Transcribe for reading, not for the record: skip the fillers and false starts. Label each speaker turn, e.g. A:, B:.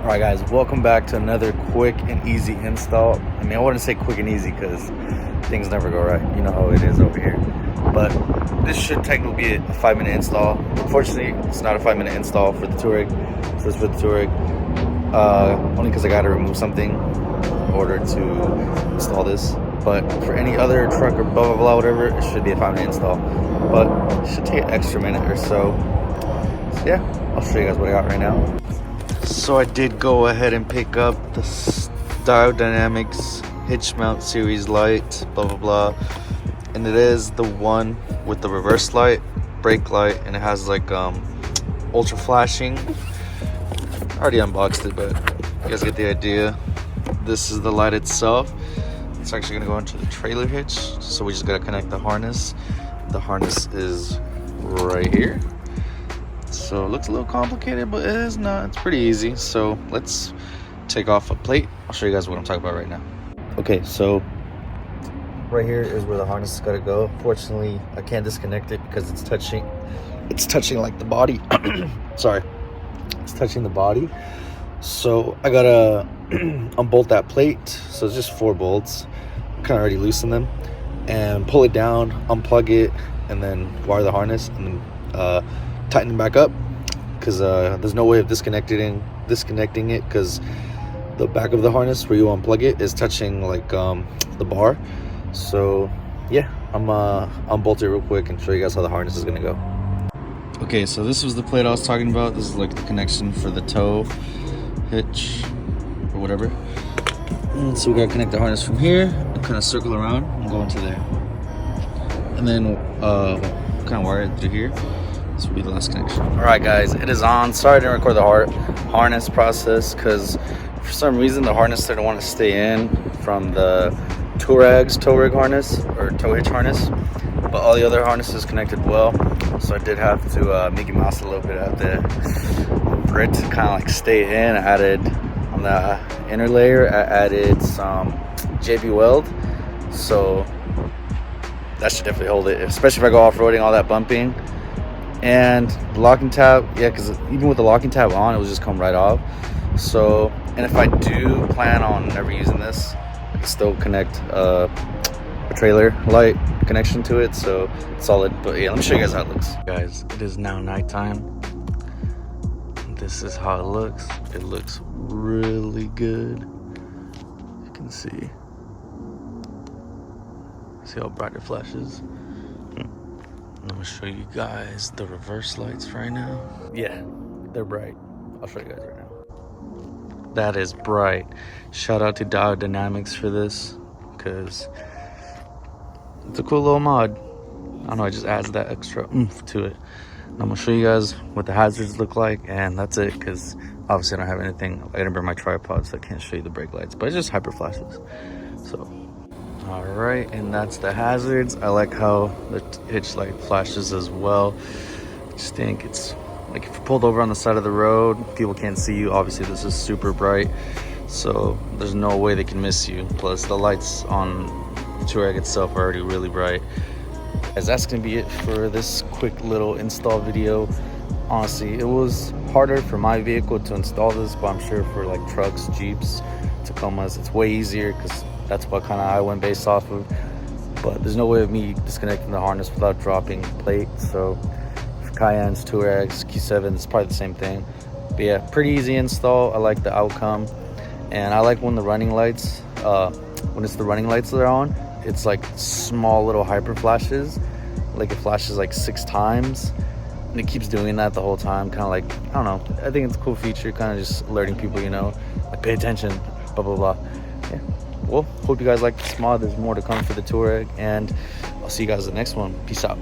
A: Alright guys, welcome back to another quick and easy install. I mean, I wouldn't say quick and easy because things never go right. You know how it is over here. But this should technically be a 5-minute install. Unfortunately, it's not a 5-minute install for the Touareg. So it's for the Touareg. Only because I got to remove something in order to install this. But for any other truck or blah blah blah, whatever, it should be a 5-minute install. But it should take an extra minute or so. So yeah, I'll show you guys what I got right now. So I did go ahead and pick up the Diode Dynamics HitchMount series light, blah blah blah, and it is the one with the reverse light, brake light, and it has like ultra flashing. I already unboxed it, but you guys get the idea. This is the light itself. It's actually gonna go into the trailer hitch, so we just gotta connect the harness. The harness is right here. So it looks a little complicated, but it is not. It's pretty easy. So let's take off a plate. I'll show you guys what I'm talking about right now. Okay, so right here is where the harness is gotta go. Fortunately, I can't disconnect it because it's touching like the body. Sorry, it's touching the body. So I gotta unbolt that plate. So it's just 4 bolts. I kind of already loosened them, and pull it down, unplug it, and then wire the harness, and then tighten it back up, because there's no way of disconnecting it, because the back of the harness where you unplug it is touching like the bar. So yeah, I'm unbolt it real quick and show you guys how the harness is gonna go. Okay, so this was the plate I was talking about. This is like the connection for the tow hitch or whatever. And so we gotta connect the harness from here and kind of circle around and go into there, and then kind of wire it through here. This will be the last connection. All right guys, it is on. Sorry I didn't record the harness process because for some reason the harness didn't want to stay in from the Touareg harness or tow hitch harness, but all the other harnesses connected well. So I did have to Mickey Mouse a little bit at for it to kind of like stay in. I added on the inner layer, I added some JB weld, so that should definitely hold it, especially if I go off-roading, all that bumping. And the locking tab, yeah, because even with the locking tab on, it will just come right off. So, and if I do plan on never using this, I can still connect a trailer light connection to it, so it's solid. But yeah, let me show you guys how it looks. Guys, it is now nighttime. This is how it looks. It looks really good. You can see how bright it flashes. I'm gonna show you guys the reverse lights right now. Yeah, they're bright. I'll show you guys right now. That is bright. Shout out to Diode Dynamics for this, because it's a cool little mod. I don't know, it just adds that extra oomph to it. And I'm gonna show you guys what the hazards look like, and that's it, because obviously I don't have anything. I didn't bring my tripod, so I can't show you the brake lights, but it just hyper flashes. So all right, and that's the hazards. I like how the hitch light flashes as well. I just think it's like if you're pulled over on the side of the road, people can't see you. Obviously this is super bright, so there's no way they can miss you. Plus the lights on the Touareg itself are already really bright. As that's gonna be it for this quick little install video. Honestly, it was harder for my vehicle to install this, but I'm sure for like trucks, Jeeps, Tacomas, it's way easier, because that's what kind of I went based off of. But there's no way of me disconnecting the harness without dropping plate. So for Cayennes, Touaregs, Q7s, it's probably the same thing. But yeah, pretty easy install. I like the outcome, and I like when the running lights, when it's the running lights that are on, it's like small little hyper flashes. Like it flashes like 6 times, and it keeps doing that the whole time. Kind of like, I don't know, I think it's a cool feature, kind of just alerting people, you know, like pay attention, blah blah blah. Yeah. Well, hope you guys like this mod. There's more to come for the Touareg, and I'll see you guys in the next one. Peace out.